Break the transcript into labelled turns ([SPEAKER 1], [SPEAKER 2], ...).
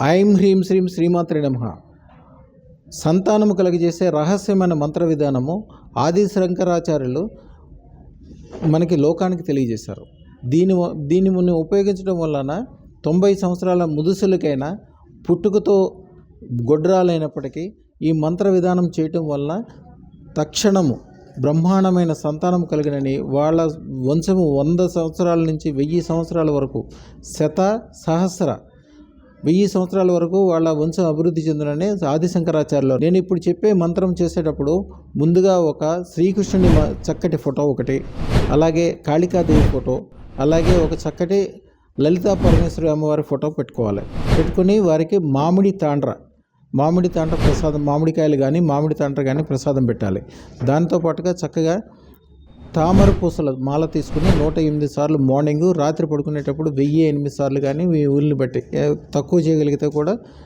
[SPEAKER 1] ఐం హ్రీం శ్రీం శ్రీమాత్రే నమః. సంతానము కలిగజేసే రహస్యమైన మంత్ర విధానము ఆది శంకరాచార్యులు మనకి లోకానికి తెలియజేశారు. దీన్ని ఉపయోగించడం వలన 90 సంవత్సరాల ముదుసులకైనా పుట్టుకతో గొడ్రాలైనప్పటికీ ఈ మంత్ర విధానం చేయటం వలన తక్షణము బ్రహ్మాండమైన సంతానం కలిగినని, వాళ్ళ వంశము 100 సంవత్సరాల నుంచి 1000 సంవత్సరాల వరకు, సహస్ర 1000 సంవత్సరాల వరకు వాళ్ళ వంశం అభివృద్ధి చెందునని ఆది శంకరాచార్యులు. నేను ఇప్పుడు చెప్పే మంత్రం చేసేటప్పుడు ముందుగా ఒక శ్రీకృష్ణుని చక్కటి ఫోటో ఒకటి, అలాగే కాళికాదేవి ఫోటో, అలాగే ఒక చక్కటి లలితా పరమేశ్వరి అమ్మవారి ఫోటో పెట్టుకొని వారికి మామిడి తాండ్ర ప్రసాదం, మామిడికాయలు కానీ మామిడి తాండ్ర కానీ ప్రసాదం పెట్టాలి. దాంతోపాటుగా చక్కగా తామర పూసల మాల తీసుకుని 108 సార్లు మార్నింగు, రాత్రి పడుకునేటప్పుడు 1008 సార్లు కానీ మీ ఊరిని బట్టి తక్కువ చేయగలిగితే కూడా